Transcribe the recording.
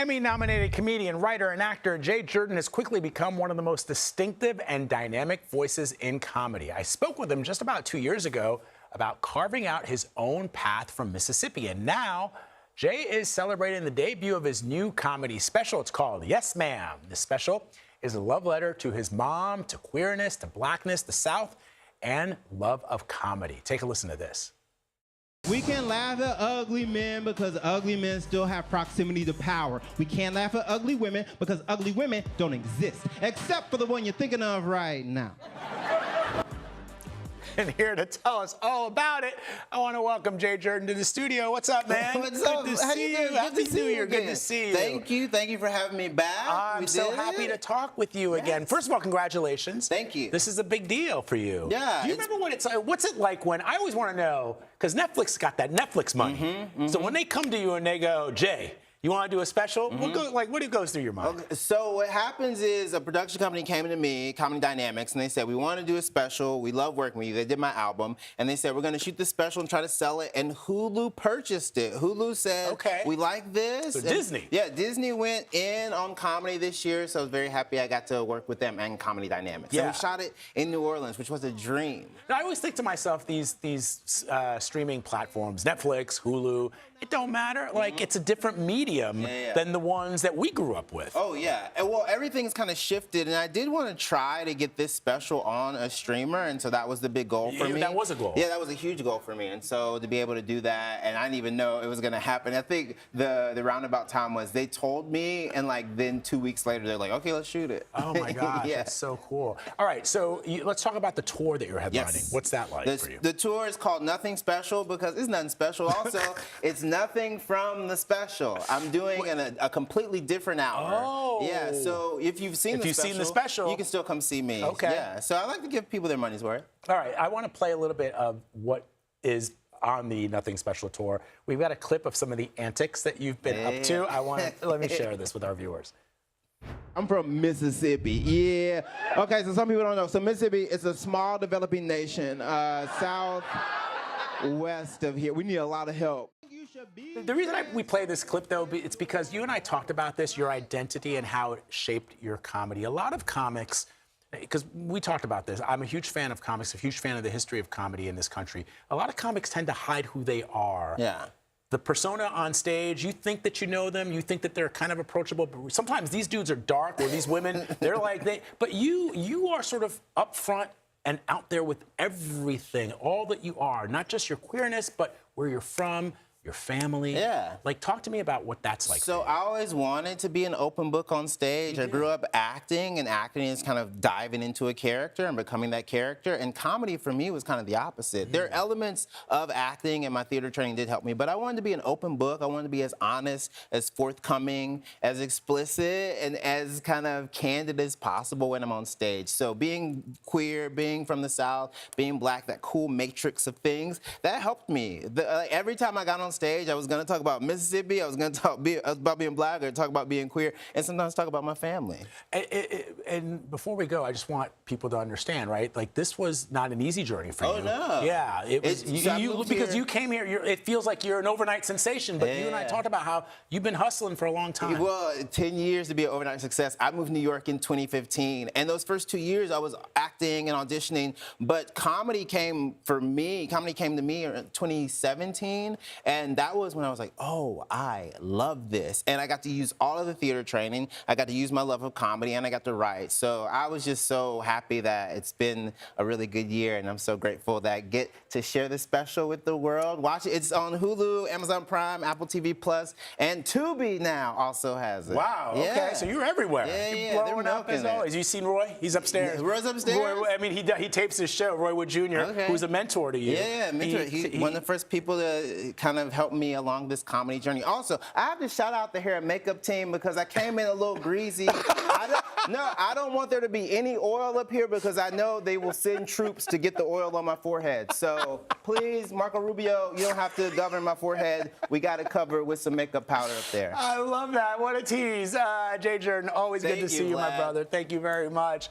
Emmy-nominated comedian, writer, and actor Jay Jurden has quickly become one of the most distinctive and dynamic voices in comedy. I spoke with him just about 2 years ago about carving out his own path from Mississippi. And now, Jay is celebrating the debut of his new comedy special. It's called Yes Ma'am. This special is a love letter to his mom, to queerness, to blackness, the South, and love of comedy. Take a listen to this. We can laugh at ugly men because ugly men still have proximity to power. We can't laugh at ugly women because ugly women don't exist, except for the one you're thinking of right now. And here to tell us all about it, I want to welcome Jay Jurden to the studio. What's up, man? What's up? Good to see you. Happy New Year. Good to see you. Thank you. Thank you for having me back. I'm so happy to talk with you again. First of all, congratulations. Thank you. This is a big deal for you. Yeah. Do you remember what it's like? What's it like when, I always want to know, because Netflix got that Netflix money. So when they come to you and they go, Jay, you want to do a special? What goes through your mind? Okay, so what happens is a production company came to me, Comedy Dynamics, and they said, we want to do a special. We love working with you. They did my album, and they said, we're going to shoot the special and try to sell it, and Hulu purchased it. Hulu said, okay, we like this. So Disney. Yeah, Disney went in on comedy this year, so I was very happy I got to work with them and Comedy Dynamics. Yeah. And we shot it in New Orleans, which was a dream. Now, I always think to myself, these streaming platforms, Netflix, Hulu, it don't matter. Like, it's a different medium than the ones that we grew up with. Oh, yeah. And, well, everything's kind of shifted, and I did want to try to get this special on a streamer, and so that was the big goal for me. That was a goal. Yeah, that was a huge goal for me, and so to be able to do that, and I didn't even know it was going to happen. I think the roundabout time was they told me, and like then 2 weeks later, they're like, okay, let's shoot it. Oh, my gosh, that's so cool. All right, so let's talk about the tour that you're headlining. Yes. What's that like for you? The tour is called Nothing Special because it's nothing special. Also, it's nothing from the special. I'm doing a completely different hour. Oh. Yeah, so if you've seen the special, you can still come see me. Okay. Yeah, so I like to give people their money's worth. All right, I want to play a little bit of what is on the Nothing Special tour. We've got a clip of some of the antics that you've been up to. Let me share this with our viewers. I'm from Mississippi, yeah. Okay, so some people don't know. So Mississippi is a small developing nation, southwest of here. We need a lot of help. The reason we play this clip, though, it's because you and I talked about this, your identity and how it shaped your comedy. A lot of comics, because we talked about this, I'm a huge fan of comics, a huge fan of the history of comedy in this country. A lot of comics tend to hide who they are. Yeah. The persona on stage, you think that you know them, you think that they're kind of approachable, but sometimes these dudes are dark, or these women, they're like, but you are sort of upfront and out there with everything, all that you are, not just your queerness, but where you're from, your family. Yeah. Like, talk to me about what that's like. So I always wanted to be an open book on stage. I grew up acting, and acting is kind of diving into a character and becoming that character. And comedy for me was kind of the opposite. There are elements of acting, and my theater training did help me, but I wanted to be an open book. I wanted to be as honest, as forthcoming, as explicit, and as kind of candid as possible when I'm on stage. So being queer, being from the South, being black, that cool matrix of things, that helped me. Every time I got on stage, I was going to talk about Mississippi, I was going to talk about being black, or talk about being queer, and sometimes talk about my family. And before we go, I just want people to understand, right? Like, this was not an easy journey for you. Oh, no. Yeah, it was, because you came here, it feels like you're an overnight sensation, but you and I talked about how you've been hustling for a long time. Well, 10 years to be an overnight success. I moved to New York in 2015, and those first 2 years I was acting and auditioning, but comedy came to me in 2017, and that was when I was like, oh, I love this. And I got to use all of the theater training. I got to use my love of comedy, and I got to write. So I was just so happy that it's been a really good year, and I'm so grateful that I get to share this special with the world. Watch it. It's on Hulu, Amazon Prime, Apple TV Plus, and Tubi now also has it. Wow, okay, so you're everywhere. Yeah, you're blowing up as always. You seen Roy? He's upstairs. Roy's upstairs? Roy, I mean, he tapes his show, Roy Wood Jr., who's a mentor to you. Yeah, mentor. He's one of the first people to kind of help me along this comedy journey. Also, I have to shout out the hair and makeup team because I came in a little greasy. I don't want there to be any oil up here because I know they will send troops to get the oil on my forehead. So please, Marco Rubio, you don't have to govern my forehead. We got it covered with some makeup powder up there. I love that. What a tease. Jay Jurden, always good to see you, my brother. Thank you very much.